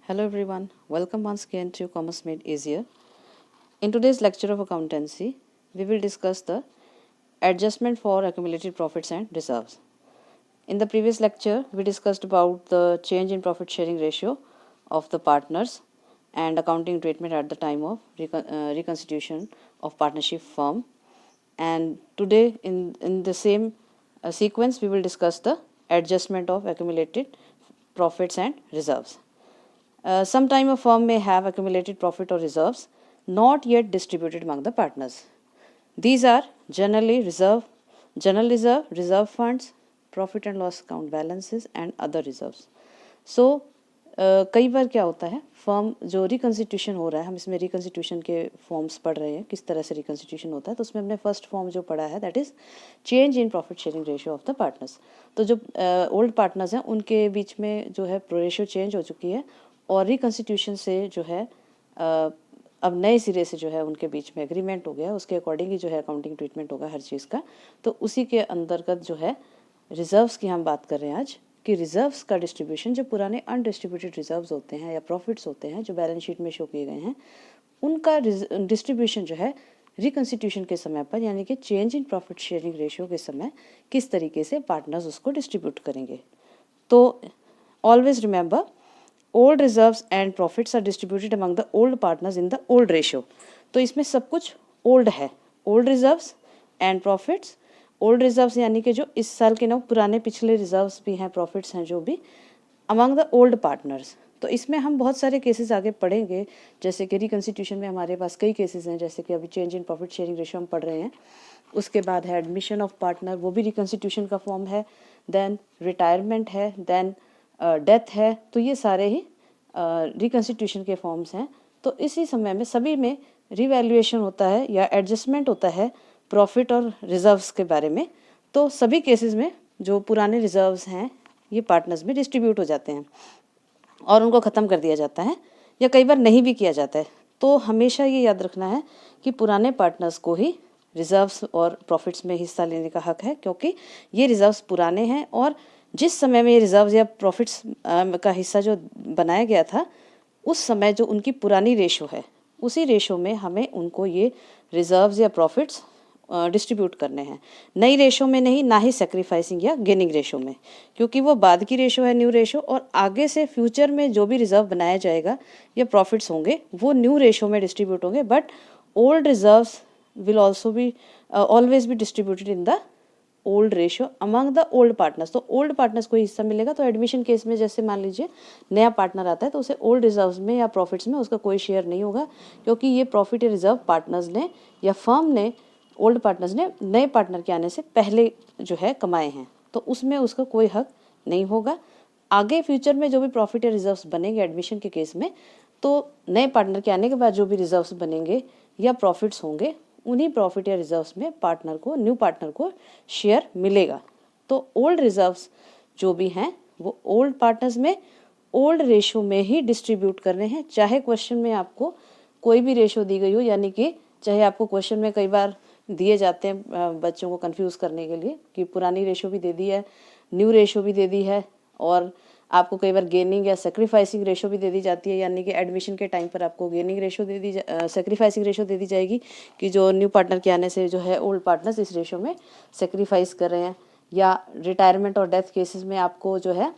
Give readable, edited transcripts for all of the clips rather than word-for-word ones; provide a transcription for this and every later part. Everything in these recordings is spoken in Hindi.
Hello everyone, welcome once again to Commerce Made Easier. In today's lecture of accountancy, we will discuss the adjustment for accumulated profits and reserves. In the previous lecture, we discussed about the change in profit sharing ratio of the partners and accounting treatment at the time of reconstitution of partnership firm. And today in the same sequence, we will discuss the adjustment of accumulated profits and reserves. Sometime a firm may have accumulated profit or reserves not yet distributed among the partners. These are general reserve, reserve funds, profit and loss account balances and other reserves. So कई बार क्या होता है, फर्म जो रिकन्स्टिट्यूशन हो रहा है, हम इसमें रिकन्स्टिट्यूशन के फॉर्म्स पढ़ रहे हैं, किस तरह से रिकन्स्टिट्यूशन होता है, तो उसमें हमने फर्स्ट फॉर्म जो पढ़ा है that is change in profit sharing ratio of the partners. तो जो ओल्ड पार्टनर्स हैं उनके बीच में जो है रेशियो चेंज हो चुकी है और रिकन्स्टिट्यूशन से जो है अब नए सिरे से जो है उनके बीच में एग्रीमेंट हो गया, उसके अकॉर्डिंग ही जो है अकाउंटिंग ट्रीटमेंट होगा हर चीज़ का. तो उसी के अंतर्गत जो है रिजर्व्स की हम बात कर रहे हैं आज कि रिजर्व्स का डिस्ट्रीब्यूशन, जो पुराने अनडिस्ट्रीब्यूटेड रिजर्व्स होते हैं या प्रॉफिट्स होते हैं जो बैलेंस शीट में शो किए गए हैं, उनका डिस्ट्रीब्यूशन जो है रिकन्स्टिट्यूशन के समय पर यानी कि change in profit sharing ratio के समय किस तरीके से पार्टनर्स उसको डिस्ट्रीब्यूट करेंगे. तो always remember, old reserves and profits are distributed among the old partners in the old ratio. तो इसमें सब कुछ ओल्ड है, old reserves and profits. Old reserves यानी कि जो इस साल के ना पुराने पिछले रिजर्व्स भी हैं, प्रॉफिट्स हैं जो भी अमंग द ओल्ड पार्टनर्स. तो इसमें हम बहुत सारे केसेस आगे पढ़ेंगे, जैसे कि रिकन्स्टिट्यूशन में हमारे पास कई केसेस हैं, जैसे कि अभी change in profit sharing ratio हम पढ़ रहे हैं. उसके बाद है एडमिशन ऑफ पार्टनर, वो भी रिकन्स्टिट्यूशन का फॉर्म है. देन रिटायरमेंट है, देन डेथ है. तो ये सारे ही रिकन्स्टिट्यूशन के फॉर्म्स हैं. तो इसी समय में सभी में रिवैल्यूएशन होता है या एडजस्टमेंट होता है प्रॉफिट और रिजर्व्स के बारे में. तो सभी केसेस में जो पुराने रिजर्व्स हैं ये पार्टनर्स में डिस्ट्रीब्यूट हो जाते हैं और उनको ख़त्म कर दिया जाता है या कई बार नहीं भी किया जाता है. तो हमेशा ये याद रखना है कि पुराने पार्टनर्स को ही रिजर्व्स और प्रॉफिट्स में हिस्सा लेने का हक है, क्योंकि ये रिजर्व्स पुराने हैं और जिस समय में ये रिजर्व्स या प्रॉफिट्स का हिस्सा जो बनाया गया था उस समय जो उनकी पुरानी रेशो है उसी रेशो में हमें उनको ये रिजर्व्स या प्रॉफिट्स डिस्ट्रीब्यूट करने हैं. नई रेशो में नहीं, ना ही सेक्रीफाइसिंग या गेनिंग रेशो में, क्योंकि वो बाद की रेशो है, न्यू रेशो. और आगे से फ्यूचर में जो भी रिजर्व बनाया जाएगा या प्रॉफिट्स होंगे वो न्यू रेशो में डिस्ट्रीब्यूट होंगे. But old reserves will also be always be distributed in the old ratio among the old partners. तो ओल्ड पार्टनर्स को हिस्सा मिलेगा. तो एडमिशन केस में जैसे मान लीजिए नया पार्टनर आता है तो उसे ओल्ड रिजर्व्स में या प्रॉफिट्स में उसका कोई शेयर नहीं होगा, क्योंकि ये प्रॉफिट या रिजर्व पार्टनर्स ने या फर्म ने, ओल्ड पार्टनर्स ने नए पार्टनर के आने से पहले जो है कमाए हैं. तो उसमें उसका कोई हक नहीं होगा. आगे फ्यूचर में जो भी प्रॉफिट या रिजर्व्स बनेंगे एडमिशन के केस में, तो नए पार्टनर के आने के बाद जो भी रिजर्व्स बनेंगे या प्रॉफिट्स होंगे उन्हीं प्रॉफिट या रिजर्व्स में पार्टनर को, न्यू पार्टनर को शेयर मिलेगा. तो ओल्ड रिजर्व्स जो भी हैं वो ओल्ड पार्टनर्स में ओल्ड रेशो में ही डिस्ट्रीब्यूट करने हैं. चाहे क्वेश्चन में आपको कोई भी रेशो दी गई हो, यानी कि चाहे आपको क्वेश्चन में कई बार दिए जाते हैं बच्चों को कंफ्यूज करने के लिए कि पुरानी रेशो भी दे दी है, न्यू रेशो भी दे दी है, और आपको कई बार गेनिंग या सेक्रीफाइसिंग रेशो भी दे दी जाती है. यानी कि एडमिशन के टाइम पर आपको गेनिंग रेशो दे दी सेक्रीफाइसिंग रेशो दे दी जाएगी कि जो न्यू पार्टनर के आने से जो है ओल्ड पार्टनर्स इस रेशो में सेक्रीफाइस कर रहे हैं. या रिटायरमेंट और डेथ केसेस में आपको जो है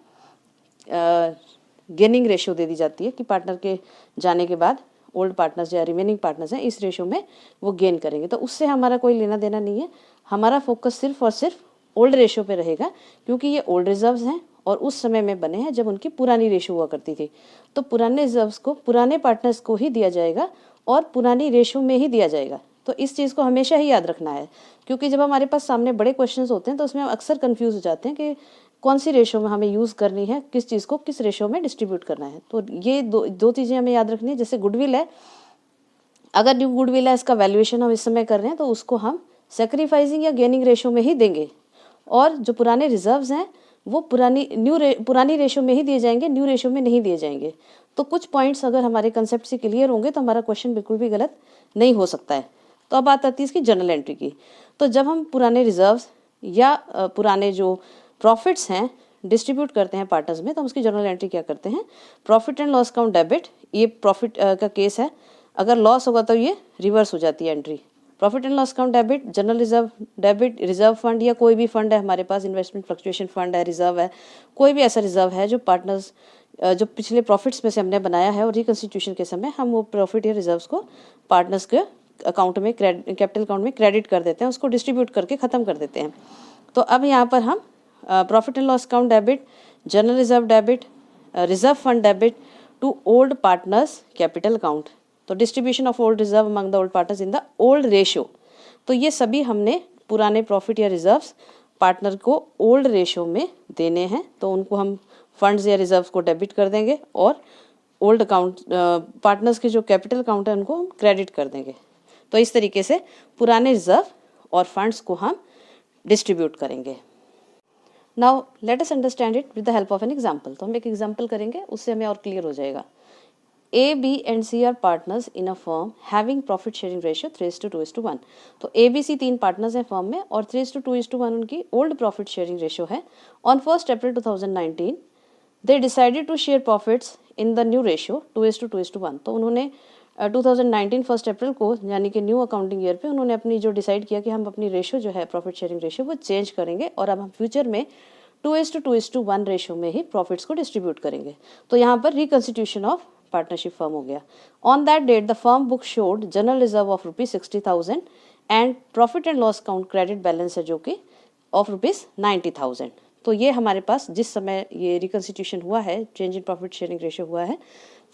गेनिंग रेशो दे दी जाती है कि पार्टनर के जाने के बाद ओल्ड पार्टनर्स या रिमेनिंग पार्टनर्स हैं इस रेशो में वो गेन करेंगे. तो उससे हमारा कोई लेना देना नहीं है. हमारा फोकस सिर्फ और सिर्फ ओल्ड रेशो पे रहेगा, क्योंकि ये ओल्ड रिजर्व्स हैं और उस समय में बने हैं जब उनकी पुरानी रेशो हुआ करती थी. तो पुराने रिजर्व्स को पुराने पार्टनर्स को ही दिया जाएगा और पुरानी रेशो में ही दिया जाएगा. तो इस चीज़ को हमेशा ही याद रखना है, क्योंकि जब हमारे पास सामने बड़े क्वेश्चंस होते हैं तो उसमें हम अक्सर कंफ्यूज हो जाते हैं कि कौन सी रेशो में हमें यूज़ करनी है, किस चीज़ को किस रेशो में डिस्ट्रीब्यूट करना है. तो ये दो चीज़ें हमें याद रखनी है. जैसे गुडविल है, अगर न्यू गुडविल है, इसका वैल्यूएशन हम इस समय कर रहे हैं तो उसको हम सेक्रीफाइसिंग या गेनिंग रेशो में ही देंगे. और जो पुराने रिजर्व्स हैं वो पुरानी रेशो में ही दिए जाएंगे, न्यू रेशो में नहीं दिए जाएंगे. तो कुछ पॉइंट्स अगर हमारे कंसेप्ट से क्लियर होंगे तो हमारा क्वेश्चन बिल्कुल भी गलत नहीं हो सकता है. तो अब बात आती है इसकी जर्नल एंट्री की. तो जब हम पुराने रिजर्व्स या पुराने जो प्रॉफिट्स हैं डिस्ट्रीब्यूट करते हैं पार्टनर्स में तो हम उसकी जर्नल एंट्री क्या करते हैं, profit and loss account debit, ये प्रॉफिट का केस है, अगर लॉस होगा तो ये रिवर्स हो जाती है entry, profit and loss account debit, general reserve debit, reserve fund या कोई भी फंड है हमारे पास, इन्वेस्टमेंट फ्लक्चुएशन फंड है, रिजर्व है, कोई भी ऐसा रिजर्व है जो पार्टनर्स जो पिछले प्रॉफिट्स में से हमने बनाया है और रिकंस्टिट्यूशन के समय हम वो प्रॉफिट या रिजर्व्स को पार्टनर्स के अकाउंट में कैपिटल अकाउंट में क्रेडिट कर देते हैं, उसको डिस्ट्रीब्यूट करके ख़त्म कर देते हैं। तो अब यहाँ पर हम profit and loss account debit, general reserve debit, reserve fund debit to old partners capital account, तो distribution of old reserve among the old partners in the old ratio, तो ये सभी हमने पुराने प्रॉफिट या रिजर्व्स पार्टनर को ओल्ड रेशियो में देने हैं, तो उनको हम फंड्स या रिजर्व्स को डेबिट कर देंगे और ओल्ड अकाउंट पार्टनर्स के जो कैपिटल अकाउंट है उनको हम क्रेडिट कर देंगे। तो इस तरीके से पुराने रिजर्व और फंड्स को हम डिस्ट्रीब्यूट करेंगे। Now let us understand it with the help of an example, तो हम एक एग्जांपल करेंगे, उससे हमें और क्लियर हो जाएगा। A, B and C are partners in a firm having profit sharing ratio 3:2:1, तो A, B, C तीन पार्टनर्स हैं फर्म में और 3:2:1 उनकी ओल्ड प्रॉफिट शेयरिंग रेशियो है। On 1 April 2019 they decided to share profits in the new ratio 2:2:1, तो उन्होंने 2019 1 अप्रैल को यानी कि न्यू अकाउंटिंग ईयर पे उन्होंने अपनी जो डिसाइड किया कि हम अपनी रेशियो जो है प्रॉफिट शेयरिंग रेशियो वो चेंज करेंगे और अब हम फ्यूचर में 2:2:1 रेशियो में ही प्रॉफिट्स को डिस्ट्रीब्यूट करेंगे। तो यहाँ पर रिकंस्टिट्यूशन ऑफ पार्टनरशिप फर्म हो गया। On that date the firm book showed general reserve of ₹60,000 and profit and loss account credit balance है जो कि ऑफ ₹90,000। तो ये हमारे पास जिस समय ये रिकंस्टिट्यूशन हुआ है, change in profit sharing ratio हुआ है,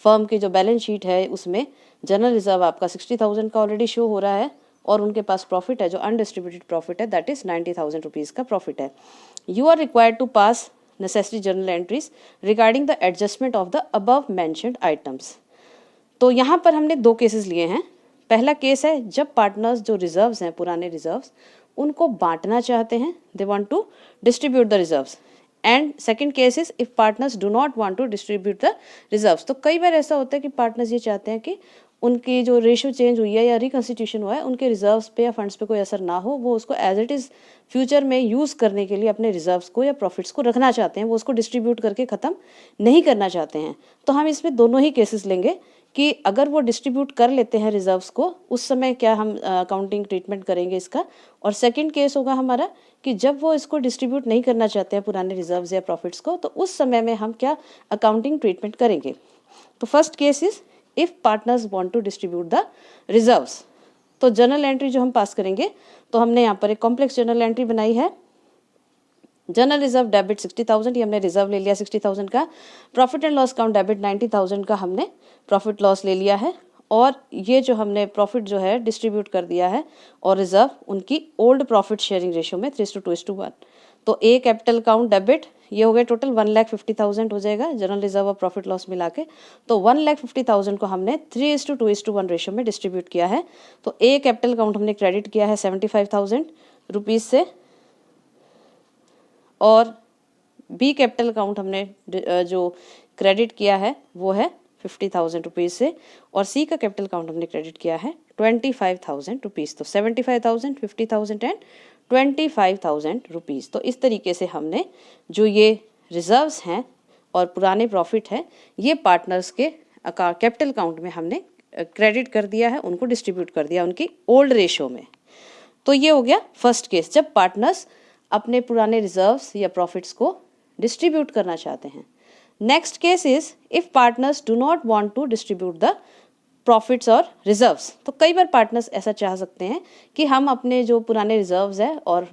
फर्म की जो बैलेंस शीट है उसमें जनरल रिजर्व आपका 60,000 का ऑलरेडी शो हो रहा है और उनके पास प्रॉफिट है जो अनडिस्ट्रीब्यूटेड प्रॉफिट है दैट इज ₹90,000 का प्रॉफिट है। You are required to pass necessary journal entries regarding the adjustment of the above mentioned items। तो यहाँ पर हमने दो केसेस लिए हैं। पहला केस है जब पार्टनर्स जो रिजर्व्स हैं, पुराने रिजर्व्स, उनको बांटना चाहते हैं, they want to distribute the reserves, and second case is if partners do not want to distribute the reserves. तो कई बार ऐसा होता है कि पार्टनर्स ये चाहते हैं कि उनकी जो रेशियो चेंज हुई है या रिकंस्टिट्यूशन हुआ है उनके रिजर्व्स पे या फंड्स पे कोई असर ना हो, वो उसको एज इट इज़ फ्यूचर में यूज़ करने के लिए अपने रिजर्व्स को या प्रॉफिट्स को रखना चाहते हैं, वो उसको डिस्ट्रीब्यूट करके ख़त्म नहीं करना चाहते हैं। तो हम इसमें दोनों ही केसेस लेंगे कि अगर वो डिस्ट्रीब्यूट कर लेते हैं रिजर्व्स को, उस समय क्या हम अकाउंटिंग ट्रीटमेंट करेंगे इसका, और सेकंड केस होगा हमारा कि जब वो इसको डिस्ट्रीब्यूट नहीं करना चाहते हैं पुराने रिजर्व्स या प्रॉफिट्स को, तो उस समय में हम क्या अकाउंटिंग ट्रीटमेंट करेंगे। तो first case is if partners want to distribute the reserves, तो जर्नल एंट्री जो हम पास करेंगे, तो हमने यहाँ पर एक कॉम्प्लेक्स जर्नल एंट्री बनाई है। जनरल रिजर्व डेबिट 60,000, ये हमने रिजर्व ले लिया 60,000 का, profit and loss account debit 90,000 का हमने प्रॉफिट लॉस ले लिया है, और ये जो हमने प्रॉफिट जो है डिस्ट्रीब्यूट कर दिया है और रिजर्व उनकी ओल्ड प्रॉफिट शेयरिंग रेशियो में 3:2:1। तो ए कैपिटल अकाउंट डेबिट ये हो गया टोटल 1,50,000 हो जाएगा जनरल रिजर्व और प्रॉफिट लॉस मिला के। तो 1,50,000 को हमने 3:2:1 रेशियो में डिस्ट्रीब्यूट किया है। तो ए कैपिटल अकाउंट हमने क्रेडिट किया है 75,000 रुपीज़ से, और बी कैपिटल अकाउंट हमने जो क्रेडिट किया है वो है 50,000 रुपीज़ से, और सी का कैपिटल अकाउंट हमने क्रेडिट किया है 25,000 रुपीज़। तो 75,000, 50,000 एंड 25,000 रुपीज़। तो इस तरीके से हमने जो ये रिजर्व्स हैं और पुराने प्रॉफिट हैं ये पार्टनर्स के कैपिटल अकाउंट में हमने क्रेडिट कर दिया है, उनको डिस्ट्रीब्यूट कर दिया उनकी ओल्ड रेशियो में। तो ये हो गया फर्स्ट केस, जब पार्टनर्स अपने पुराने रिजर्व्स या प्रॉफिट्स को डिस्ट्रीब्यूट करना चाहते हैं। Next case is if partners do not want to distribute the profits और रिजर्व्स। तो कई बार पार्टनर्स ऐसा चाह सकते हैं कि हम अपने जो पुराने रिजर्व्स हैं और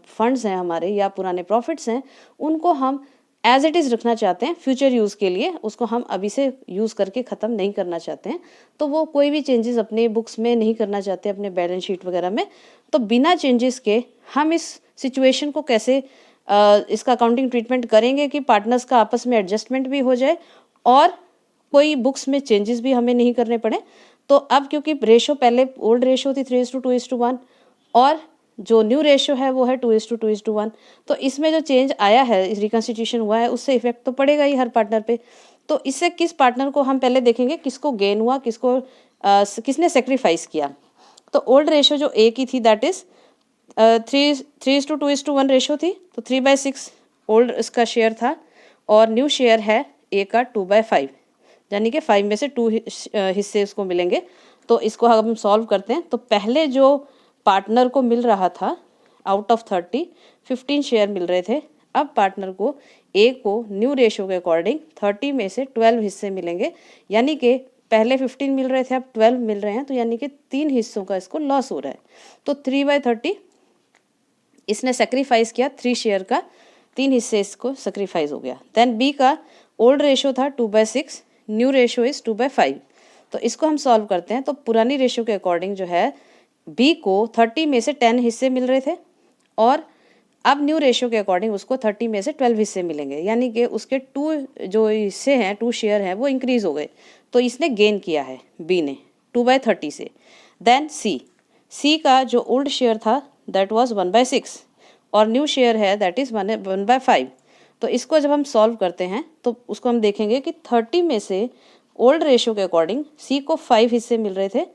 फंड्स हैं हमारे या पुराने प्रॉफिट्स हैं उनको हम एज इट इज़ रखना चाहते हैं फ्यूचर यूज़ के लिए, उसको हम अभी से यूज़ करके ख़त्म नहीं करना चाहते हैं। तो वो कोई भी चेंजेस अपने बुक्स में नहीं करना चाहते, अपने बैलेंस शीट वगैरह में। तो बिना चेंजेस के हम इस सिचुएशन को कैसे इसका अकाउंटिंग ट्रीटमेंट करेंगे कि पार्टनर्स का आपस में एडजस्टमेंट भी हो जाए और कोई बुक्स में चेंजेस भी हमें नहीं करने पड़े। तो अब क्योंकि रेशो पहले ओल्ड रेशो थी 3:2:1 और जो न्यू रेशो है वो है 2:2:1, तो इसमें जो चेंज आया है, इस रिकंस्टिट्यूशन हुआ है, उससे इफेक्ट तो पड़ेगा ही हर पार्टनर पे। तो इससे किस पार्टनर को हम पहले देखेंगे किसको गेन हुआ, किसने सेक्रीफाइस किया। तो ओल्ड रेशो जो ए की थी दैट इज 3:2:1 रेशो थी, तो 3/6 ओल्ड इसका शेयर था और न्यू शेयर है ए का 2/5, यानी कि 5 में से 2 हिस्से उसको मिलेंगे। तो इसको अगर हम सॉल्व करते हैं तो पहले जो पार्टनर को मिल रहा था आउट ऑफ 30 15 शेयर मिल रहे थे, अब पार्टनर को ए को न्यू रेशो के अकॉर्डिंग 30 में से 12 हिस्से मिलेंगे, यानी कि पहले 15 मिल रहे थे अब 12 मिल रहे हैं, तो यानी कि 3 हिस्सों का इसको लॉस हो रहा है। तो 3/30 इसने सेक्रीफाइस किया, 3 शेयर का 3 हिस्से इसको सेक्रीफाइस हो गया। देन बी का ओल्ड रेशो था 2/6, न्यू रेशो इज 2/5। तो इसको हम सॉल्व करते हैं तो पुरानी रेशो के अकॉर्डिंग जो है बी को 30 में से 10 हिस्से मिल रहे थे और अब न्यू रेशो के अकॉर्डिंग उसको 30 में से 12 हिस्से मिलेंगे, यानी कि उसके 2 जो हिस्से हैं 2 शेयर हैं वो इंक्रीज हो गए, तो इसने गेन किया है बी ने 2/30 से। देन सी का जो ओल्ड शेयर था दैट वाज 1/6 और न्यू शेयर है दैट इज 1/5। तो इसको जब हम सॉल्व करते हैं तो उसको हम देखेंगे कि 30 में से ओल्ड रेशो के अकॉर्डिंग सी को 5 हिस्से मिल रहे थे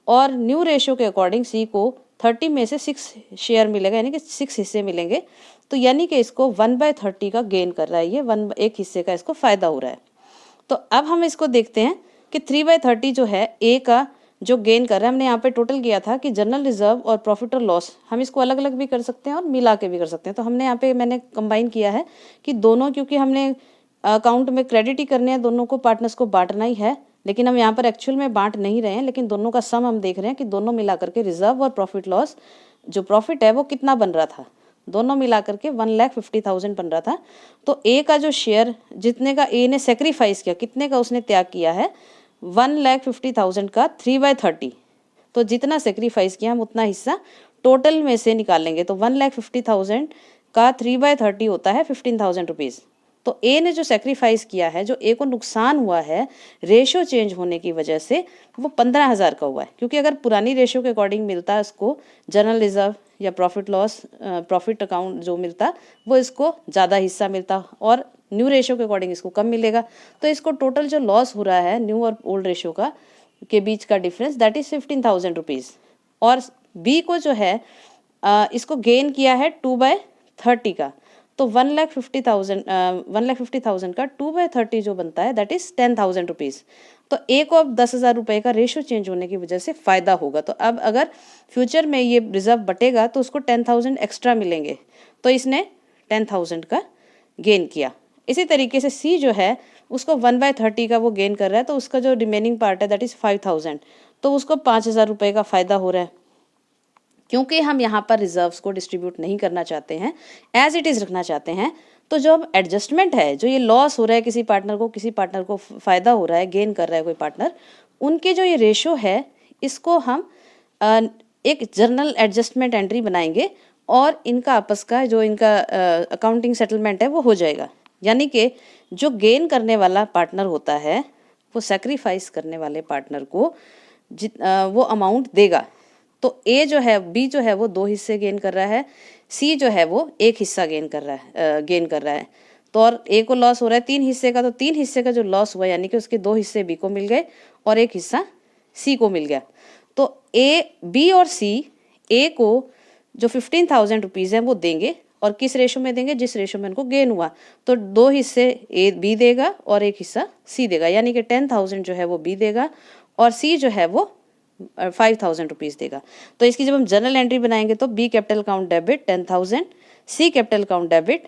और न्यू रेशो के अकॉर्डिंग सी को 30 में से 6 शेयर मिलेगा, यानी कि 6 हिस्से मिलेंगे। तो यानी कि इसको 1/30 का गेन कर रहा है, ये एक हिस्से का इसको फायदा हो रहा है। तो अब हम इसको देखते हैं कि 3/30 जो है ए का जो गेन कर रहा है, हमने यहाँ पे टोटल किया था कि जनरल रिजर्व और प्रॉफिट और लॉस हम इसको अलग अलग भी कर सकते हैं और मिला के भी कर सकते हैं। तो हमने यहाँ पे मैंने कंबाइन किया है कि दोनों, क्योंकि हमने अकाउंट में क्रेडिट ही करने हैं, दोनों को पार्टनर्स को बांटना ही है, लेकिन हम यहाँ पर एक्चुअल में बांट नहीं रहे हैं, लेकिन दोनों का सम हम देख रहे हैं कि दोनों मिला करके रिजर्व और प्रॉफिट लॉस जो प्रॉफिट है वो कितना बन रहा था, दोनों मिला करके 1,50,000 बन रहा था। तो ए का जो शेयर जितने का ए ने सेक्रीफाइस किया, कितने का उसने त्याग किया है 1,50,000 का 3/30। तो जितना सेक्रीफाइस किया हम उतना हिस्सा टोटल में से निकालेंगे, तो 1,50,000 का 3/30 होता है 15,000 रुपीज़। तो ए ने जो सेक्रीफाइस किया है, जो ए को नुकसान हुआ है रेशो चेंज होने की वजह से, वो 15,000 का हुआ है। क्योंकि अगर पुरानी रेशो के अकॉर्डिंग मिलता है इसको जनरल रिजर्व या प्रॉफिट लॉस प्रॉफिट अकाउंट जो मिलता वो इसको ज़्यादा हिस्सा मिलता और न्यू रेशो के अकॉर्डिंग इसको कम मिलेगा। तो इसको टोटल जो लॉस हो रहा है न्यू और ओल्ड रेशो का के बीच का डिफरेंस दैट इज़ 15,000 रुपीज़। और बी को जो है इसको गेन किया है 2/30 का, तो 1,50,000 का 2/30 जो बनता है दैट इज़ 10,000 रुपीज़। तो ए को अब 10,000 रुपये का रेशो चेंज होने की वजह से फ़ायदा होगा। तो अब अगर फ्यूचर में ये रिजर्व बटेगा तो उसको 10,000 एक्स्ट्रा मिलेंगे, तो इसने 10,000 का गेन किया। इसी तरीके से सी जो है उसको 1/30 का वो गेन कर रहा है, तो उसका जो रिमेनिंग पार्ट है दैट इज़ 5,000, तो उसको 5,000 रुपये का फ़ायदा हो रहा है। क्योंकि हम यहाँ पर रिजर्व्स को डिस्ट्रीब्यूट नहीं करना चाहते हैं, एज इट इज़ रखना चाहते हैं, तो जो अब एडजस्टमेंट है, जो ये लॉस हो रहा है किसी पार्टनर को फ़ायदा हो रहा है, गेन कर रहा है कोई पार्टनर, उनके जो ये रेशो है इसको हम एक जर्नल एडजस्टमेंट एंट्री बनाएंगे और इनका आपस का जो इनका अकाउंटिंग सेटलमेंट है वो हो जाएगा। यानी कि जो गेन करने वाला पार्टनर होता है वो सेक्रीफाइस करने वाले पार्टनर को वो अमाउंट देगा। तो ए जो है बी जो है वो 2 हिस्से गेन कर रहा है, सी जो है वो 1 हिस्सा गेन कर रहा है। तो और ए को लॉस हो रहा है 3 हिस्से का, तो 3 हिस्से का जो लॉस हुआ यानी कि उसके 2 हिस्से बी को मिल गए और 1 हिस्सा सी को मिल गया। तो ए बी और सी ए को जो 15,000 रुपीज़ हैं वो देंगे, और किस रेशो में देंगे, जिस रेशो में उनको गेन हुआ। तो 2 हिस्से ए बी देगा और 1 हिस्सा सी देगा, यानी कि 10,000 जो है वो बी देगा और सी जो है वो 5,000 रुपीज़ देगा। तो इसकी जब हम जनरल एंट्री बनाएंगे तो B capital account debit 10,000, C capital account debit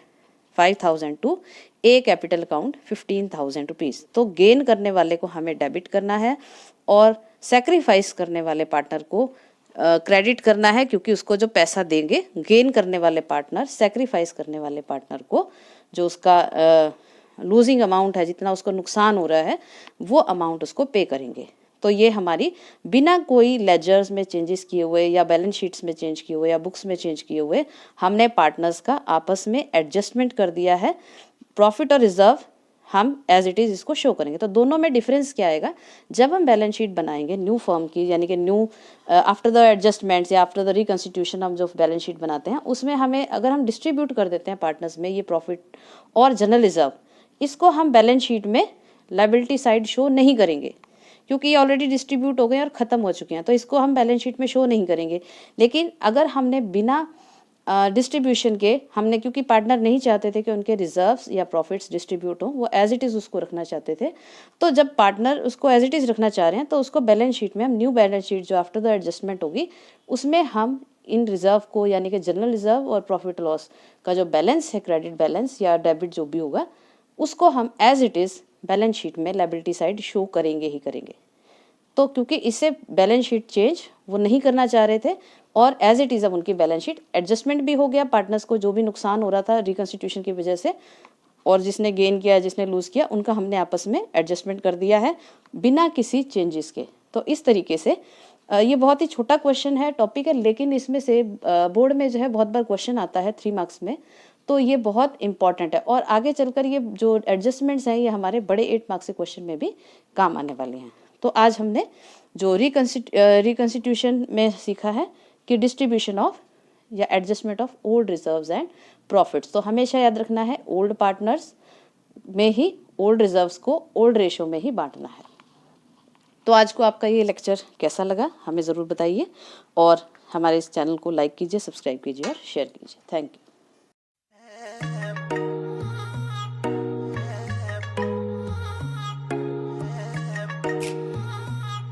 5,000 to A capital account 15,000 rupees. तो गेन करने वाले को हमें डेबिट करना है और सेक्रीफाइस करने वाले पार्टनर को क्रेडिट करना है, क्योंकि उसको जो पैसा देंगे गेन करने वाले पार्टनर सेक्रीफाइस करने वाले पार्टनर को जो उसका लूजिंग अमाउंट है, जितना उसको नुकसान हो रहा है वो अमाउंट उसको पे करेंगे। तो ये हमारी बिना कोई लेजर्स में चेंजेस किए हुए या बैलेंस शीट्स में चेंज किए हुए या बुक्स में चेंज किए हुए हमने पार्टनर्स का आपस में एडजस्टमेंट कर दिया है। प्रॉफिट और रिजर्व हम एज इट इज़ इसको शो करेंगे। तो दोनों में डिफरेंस क्या आएगा, जब हम बैलेंस शीट बनाएंगे न्यू फर्म की, यानी कि न्यू आफ्टर द एडजस्टमेंट्स या आफ्टर द रिकन्स्टिट्यूशन हम जो बैलेंस शीट बनाते हैं उसमें हमें अगर हम डिस्ट्रीब्यूट कर देते हैं पार्टनर्स में ये प्रॉफिट और जनरल रिजर्व, इसको हम बैलेंस शीट में लायबिलिटी साइड शो नहीं करेंगे क्योंकि ये ऑलरेडी डिस्ट्रीब्यूट हो गए और ख़त्म हो चुके हैं, तो इसको हम बैलेंस शीट में शो नहीं करेंगे। लेकिन अगर हमने बिना डिस्ट्रीब्यूशन के हमने, क्योंकि पार्टनर नहीं चाहते थे कि उनके रिजर्व्स या प्रॉफिट्स डिस्ट्रीब्यूट हों, वो एज इट इज़ उसको रखना चाहते थे। तो जब पार्टनर उसको एज इट इज़ रखना चाह रहे हैं तो उसको बैलेंस शीट में हम न्यू बैलेंस शीट जो आफ्टर द एडजस्टमेंट होगी उसमें हम इन रिजर्व को, यानी कि जनरल रिजर्व और प्रॉफिट लॉस का जो बैलेंस है, क्रेडिट बैलेंस या डेबिट जो भी होगा, उसको हम as it is balance sheet में लायबिलिटी साइड शो करेंगे ही करेंगे। तो क्योंकि इससे बैलेंस शीट चेंज वो नहीं करना चाह रहे थे और एज इट इज़ अब उनकी बैलेंस शीट एडजस्टमेंट भी हो गया, पार्टनर्स को जो भी नुकसान हो रहा था रिकन्स्टिट्यूशन की वजह से, और जिसने गेन किया जिसने लूज़ किया उनका हमने आपस में एडजस्टमेंट कर दिया है बिना किसी चेंजेस के। तो इस तरीके से ये बहुत ही छोटा क्वेश्चन है, टॉपिक है, लेकिन इसमें से बोर्ड में जो है बहुत बार क्वेश्चन आता है 3 मार्क्स में, तो ये बहुत इंपॉर्टेंट है और आगे चलकर ये जो एडजस्टमेंट्स हैं ये हमारे बड़े 8 मार्क्स के क्वेश्चन में भी काम आने वाले हैं। तो आज हमने जो रिकन्स्टिट्यूशन में सीखा है कि डिस्ट्रीब्यूशन ऑफ या adjustment of old reserves and profits. तो हमेशा याद रखना है ओल्ड पार्टनर्स में ही ओल्ड रिजर्व्स को ओल्ड रेशो में ही बांटना है। तो आज को आपका ये लेक्चर कैसा लगा हमें ज़रूर बताइए और हमारे इस चैनल को लाइक कीजिए, सब्सक्राइब कीजिए और शेयर कीजिए। Thank you.